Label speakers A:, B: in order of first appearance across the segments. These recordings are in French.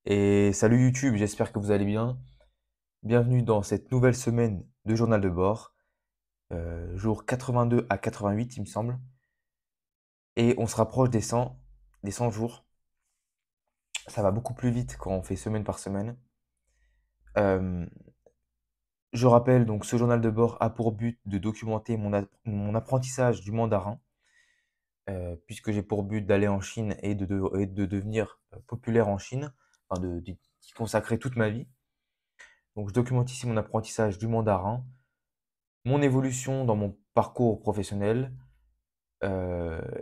A: Et salut YouTube, j'espère que vous allez bien. Bienvenue dans cette nouvelle semaine de journal de bord, jour 82 à 88 il me semble. Et on se rapproche des 100 jours. Ça va beaucoup plus vite quand on fait semaine par semaine. Euh, je rappelle donc ce journal de bord a pour but de documenter mon apprentissage du mandarin, puisque j'ai pour but d'aller en Chine et de devenir populaire en Chine, enfin d'y consacrer toute ma vie. Donc je documente ici mon apprentissage du mandarin, mon évolution dans mon parcours professionnel,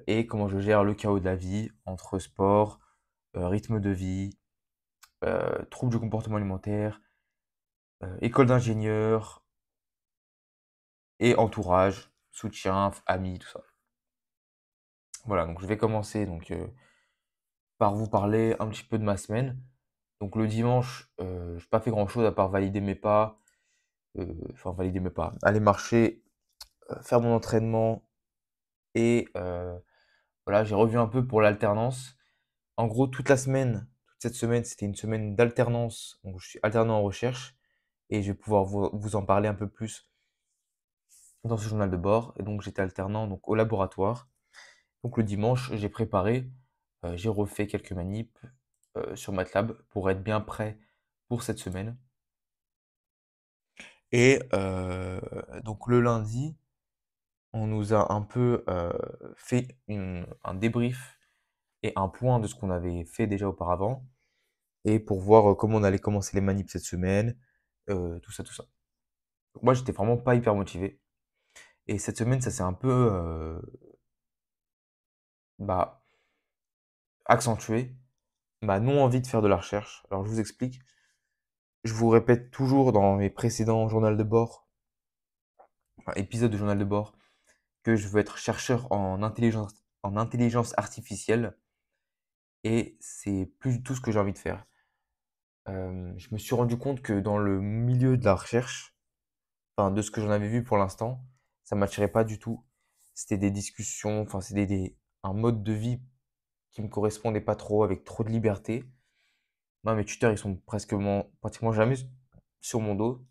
A: et comment je gère le chaos de la vie entre sport, rythme de vie, troubles du comportement alimentaire, école d'ingénieur et entourage, soutien, amis, tout ça. Voilà, donc je vais commencer par vous parler un petit peu de ma semaine. Donc le dimanche, j'ai pas fait grand-chose à part valider mes pas, valider mes pas, aller marcher, faire mon entraînement et voilà, j'ai revu un peu pour l'alternance. En gros, toute cette semaine, c'était une semaine d'alternance. Donc, je suis alternant en recherche et je vais pouvoir vous en parler un peu plus dans ce journal de bord. Et donc, j'étais alternant donc, au laboratoire. Donc, le dimanche, j'ai préparé, j'ai refait quelques manips sur MATLAB pour être bien prêt pour cette semaine. Et donc, le lundi, on nous a un peu fait un débrief et un point de ce qu'on avait fait déjà auparavant. Et pour voir comment on allait commencer les manips cette semaine, tout ça, tout ça. Donc moi, j'étais vraiment pas hyper motivé. Et cette semaine, ça s'est un peu bah, accentué ma non-envie de faire de la recherche. Alors, je vous explique. Je vous répète toujours dans mes précédents journaux de bord, épisodes de journal de bord, que je veux être chercheur en intelligence artificielle. Et c'est plus du tout ce que j'ai envie de faire. Je me suis rendu compte que dans le milieu de la recherche, enfin, de ce que j'en avais vu pour l'instant, ça m'attirait pas du tout. C'était des discussions, enfin, c'était un mode de vie qui me correspondait pas trop, avec trop de liberté. Moi, mes tuteurs, ils sont pratiquement jamais sur mon dos.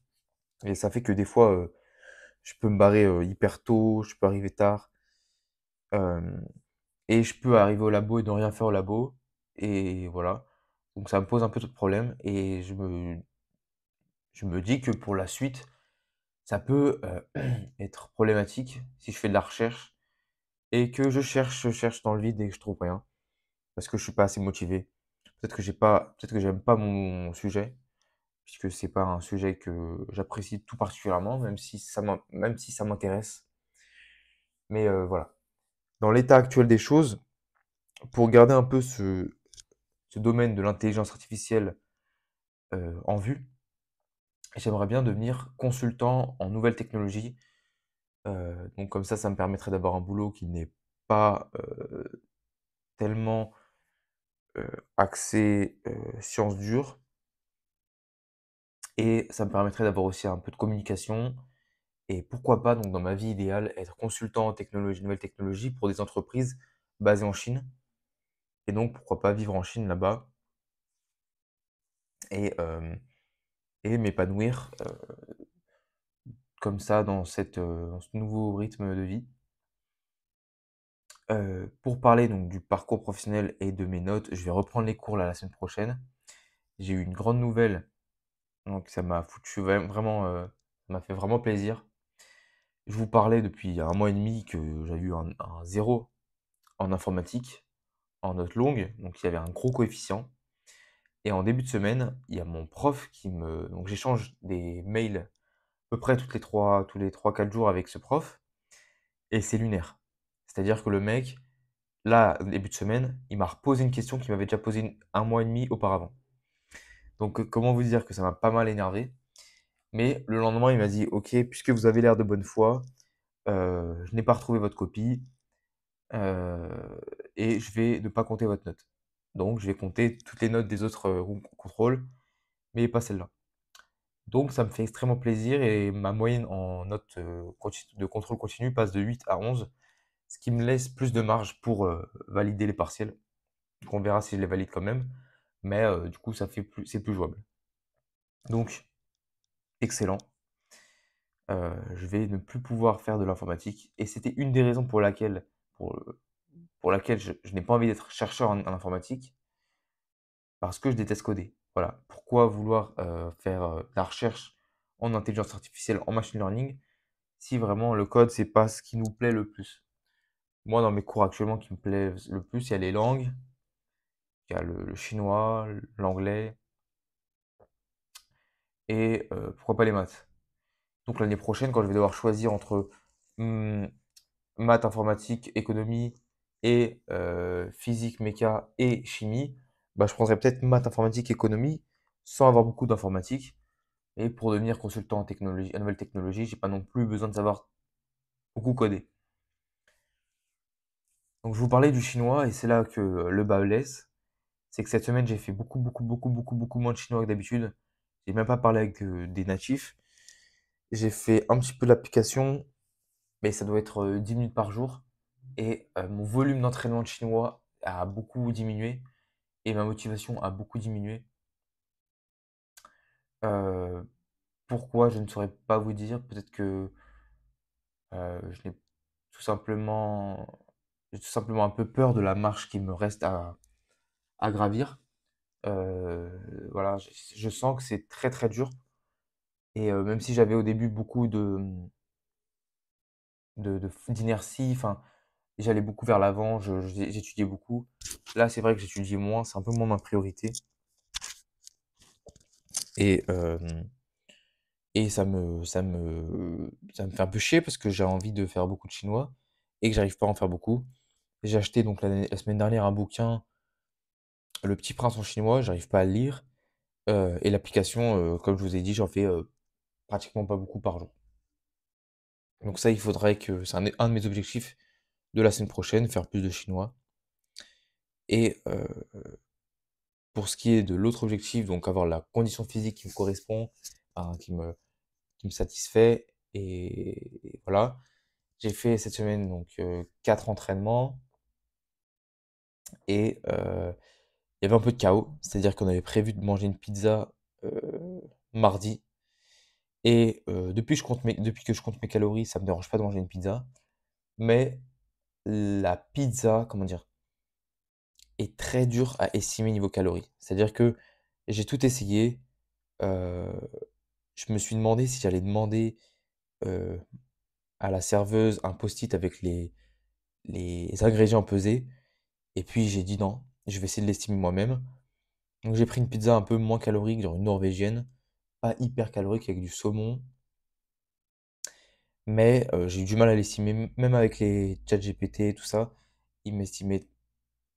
A: Et ça fait que des fois, je peux me barrer hyper tôt, je peux arriver tard. euh, et je peux arriver au labo et ne rien faire au labo. Et voilà. Donc ça me pose un peu de problème. Et je me dis que pour la suite, ça peut être problématique si je fais de la recherche et que je cherche dans le vide et que je trouve rien parce que je suis pas assez motivé. Peut-être que j'aime pas mon sujet puisque c'est pas un sujet que j'apprécie tout particulièrement, même si ça m'intéresse. Mais voilà. Dans l'état actuel des choses, pour garder un peu ce domaine de l'intelligence artificielle en vue, j'aimerais bien devenir consultant en nouvelles technologies. Donc comme ça me permettrait d'avoir un boulot qui n'est pas tellement axé sciences dures. Et ça me permettrait d'avoir aussi un peu de communication. Et pourquoi pas, donc dans ma vie idéale, être consultant en technologie, nouvelles technologies pour des entreprises basées en Chine. Et donc pourquoi pas vivre en Chine là-bas et, euh, et m'épanouir comme ça dans ce nouveau rythme de vie. Pour parler donc du parcours professionnel et de mes notes, je vais reprendre les cours là, la semaine prochaine. J'ai eu une grande nouvelle, donc ça m'a foutu vraiment, ça m'a fait vraiment plaisir. Je vous parlais depuis un mois et demi que j'avais eu un 0 en informatique, en note longue, donc il y avait un gros coefficient. Et en début de semaine, il y a mon prof donc j'échange des mails à peu près tous les 3-4 jours avec ce prof, et c'est lunaire. C'est-à-dire que le mec, là, début de semaine, il m'a reposé une question qu'il m'avait déjà posée un mois et demi auparavant. Donc comment vous dire que ça m'a pas mal énervé. Mais le lendemain, il m'a dit, ok, puisque vous avez l'air de bonne foi, je n'ai pas retrouvé votre copie, euh, et je vais ne pas compter votre note. Donc, je vais compter toutes les notes des autres contrôles, mais pas celle-là. Donc, ça me fait extrêmement plaisir et ma moyenne en note de contrôle continu passe de 8 à 11, ce qui me laisse plus de marge pour valider les partiels. Donc, on verra si je les valide quand même. mais du coup, c'est plus jouable. Donc, excellent. Je vais ne plus pouvoir faire de l'informatique et c'était une des raisons pour, pour laquelle je n'ai pas envie d'être chercheur en informatique, parce que je déteste coder. Voilà. Pourquoi vouloir faire de la recherche en intelligence artificielle, en machine learning, si vraiment le code, c'est pas ce qui nous plaît le plus. Moi, dans mes cours actuellement qui me plaisent le plus, il y a les langues, il y a le chinois, l'anglais et pourquoi pas les maths. Donc l'année prochaine, quand je vais devoir choisir entre hmm, maths, informatique, économie et physique, méca et chimie, bah, je prendrais peut-être maths, informatique, économie sans avoir beaucoup d'informatique. Et pour devenir consultant en technologie, en nouvelle technologie, j'ai pas non plus besoin de savoir beaucoup coder. Donc je vous parlais du chinois et c'est là que le bas blesse. C'est que cette semaine, j'ai fait beaucoup moins de chinois que d'habitude. J'ai même pas parlé avec des natifs. J'ai fait un petit peu d'application, mais ça doit être 10 minutes par jour. Et mon volume d'entraînement de chinois a beaucoup diminué et ma motivation a beaucoup diminué. Euh, Pourquoi, je ne saurais pas vous dire. Peut-être que je n'ai tout simplement, j'ai tout simplement un peu peur de la marche qui me reste à gravir. Voilà, je sens que c'est très très dur. Et même si j'avais au début beaucoup d'inertie, enfin, j'allais beaucoup vers l'avant, j'étudiais beaucoup. Là, c'est vrai que j'étudie moins, c'est un peu moins ma priorité. Et, euh, et ça me fait un peu chier parce que j'ai envie de faire beaucoup de chinois et que j'arrive pas à en faire beaucoup. J'ai acheté donc la semaine dernière un bouquin, Le Petit Prince en chinois, j'arrive pas à le lire. Et l'application, comme je vous ai dit, j'en fais pratiquement pas beaucoup par jour. Donc ça, il faudrait que, c'est un de mes objectifs de la semaine prochaine, faire plus de chinois. Et pour ce qui est de l'autre objectif, donc avoir la condition physique qui me correspond, hein, qui me satisfait, et voilà. J'ai fait cette semaine donc 4 entraînements et il y avait un peu de chaos, c'est-à-dire qu'on avait prévu de manger une pizza mardi et depuis que je compte mes calories, ça me dérange pas de manger une pizza, mais la pizza, comment dire, est très dure à estimer niveau calories. C'est-à-dire que j'ai tout essayé. euh, je me suis demandé si j'allais demander euh, à la serveuse un post-it avec les ingrédients pesés. Et puis j'ai dit non, je vais essayer de l'estimer moi-même. Donc j'ai pris une pizza un peu moins calorique, genre une norvégienne, pas hyper calorique avec du saumon, mais j'ai eu du mal à l'estimer, même avec les chat GPT et tout ça, il m'estimait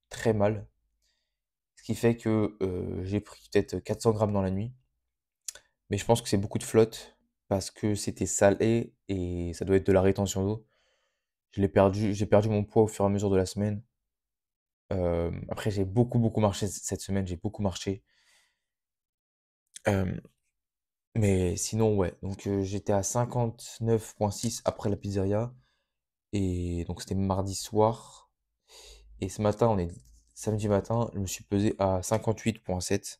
A: très mal. Ce qui fait que j'ai pris peut-être 400 grammes dans la nuit. Mais je pense que c'est beaucoup de flotte parce que c'était salé et ça doit être de la rétention d'eau. J'ai perdu mon poids au fur et à mesure de la semaine. Après, j'ai beaucoup marché cette semaine, j'ai beaucoup marché. Euh, mais sinon, ouais. Donc, j'étais à 59,6 après la pizzeria. Et donc, c'était mardi soir. Et ce matin, on est samedi matin, je me suis pesé à 58,7.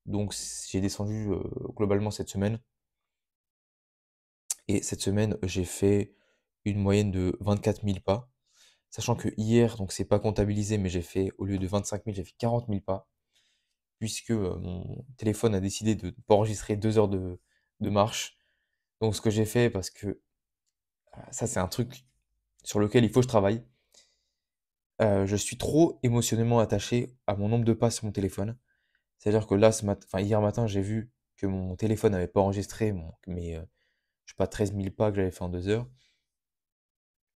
A: Donc, j'ai descendu globalement cette semaine. Et cette semaine, j'ai fait une moyenne de 24 000 pas. Sachant que hier, donc c'est pas comptabilisé, mais j'ai fait, au lieu de 25 000, j'ai fait 40 000 pas. Puisque mon téléphone a décidé de ne pas enregistrer 2 heures de marche. Donc ce que j'ai fait, parce que ça c'est un truc sur lequel il faut que je travaille, je suis trop émotionnellement attaché à mon nombre de pas sur mon téléphone. C'est-à-dire que là, enfin, hier matin, j'ai vu que mon téléphone n'avait pas enregistré mes, je sais pas, 13 000 pas que j'avais fait en 2 heures.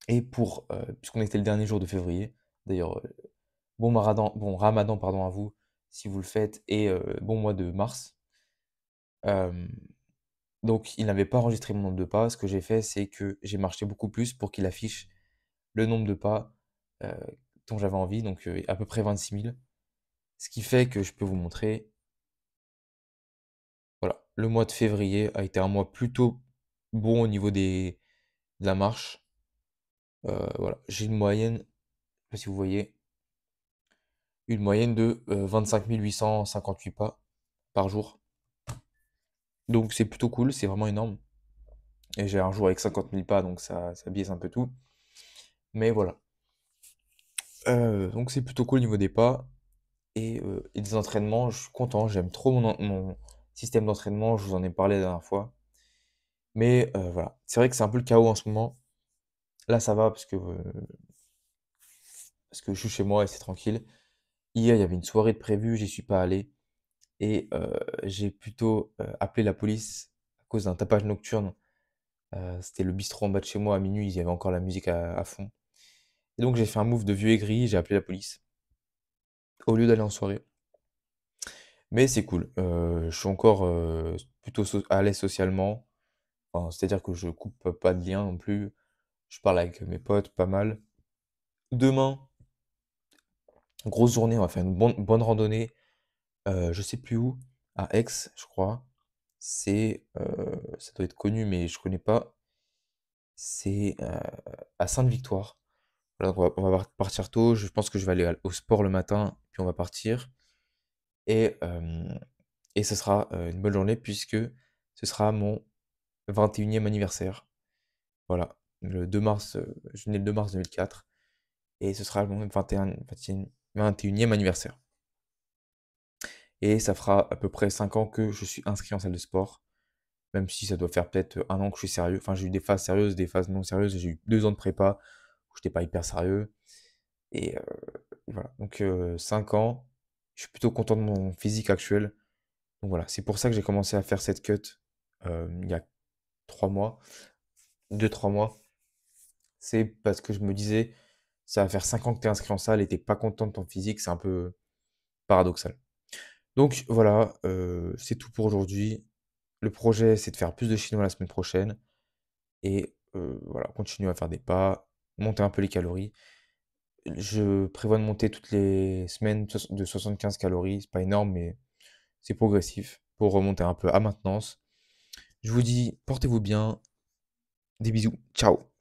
A: Et puisqu'on était le dernier jour de février, d'ailleurs, bon Ramadan, pardon, à vous, si vous le faites, et bon mois de mars. Euh, donc, il n'avait pas enregistré mon nombre de pas. Ce que j'ai fait, c'est que j'ai marché beaucoup plus pour qu'il affiche le nombre de pas euh, dont j'avais envie, donc à peu près 26 000. Ce qui fait que je peux vous montrer, voilà, le mois de février a été un mois plutôt bon au niveau de la marche. Voilà, j'ai une moyenne, je sais pas si vous voyez, une moyenne de 25 858 pas par jour. Donc c'est plutôt cool, c'est vraiment énorme. Et j'ai un jour avec 50 000 pas, donc ça biaise un peu tout. Mais voilà. Donc c'est plutôt cool au niveau des pas. Et des entraînements, je suis content, j'aime trop mon système d'entraînement, je vous en ai parlé la dernière fois. Mais voilà, c'est vrai que c'est un peu le chaos en ce moment. Là, ça va parce que je suis chez moi et c'est tranquille. Hier, il y avait une soirée de prévue, j'y suis pas allé. Et j'ai plutôt appelé la police à cause d'un tapage nocturne. C'était le bistrot en bas de chez moi à minuit, il y avait encore la musique à fond. Et donc j'ai fait un move de vieux aigri, j'ai appelé la police au lieu d'aller en soirée. Mais c'est cool. Je suis encore plutôt à l'aise socialement. Enfin, c'est-à-dire que je coupe pas de lien non plus. Je parle avec mes potes pas mal. Demain, grosse journée, on va faire une bonne randonnée. Je sais plus où, à Aix, je crois. Ça doit être connu, mais je connais pas. C'est à Sainte-Victoire. Voilà, donc partir tôt. Je pense que je vais aller au sport le matin, puis on va partir. Et, et ce sera une bonne journée puisque ce sera mon 21e anniversaire. Voilà, le 2 mars, je suis né le 2 mars 2004 et ce sera mon 21e anniversaire. Et ça fera à peu près 5 ans que je suis inscrit en salle de sport, même si ça doit faire peut-être un an que je suis sérieux. Enfin, j'ai eu des phases sérieuses, des phases non sérieuses. J'ai eu 2 ans de prépa où j'étais pas hyper sérieux. Et voilà, donc 5 ans. Je suis plutôt content de mon physique actuel. Donc voilà, c'est pour ça que j'ai commencé à faire cette cut il y a 3 mois, 2 3 mois. C'est parce que je me disais, ça va faire 5 ans que tu es inscrit en salle et t'es pas content de ton physique, c'est un peu paradoxal. Donc voilà, c'est tout pour aujourd'hui. Le projet, c'est de faire plus de chinois la semaine prochaine et voilà, continuer à faire des pas, monter un peu les calories. Je prévois de monter toutes les semaines de 75 calories, c'est pas énorme, mais c'est progressif pour remonter un peu à maintenance. Je vous dis, portez-vous bien, des bisous, ciao!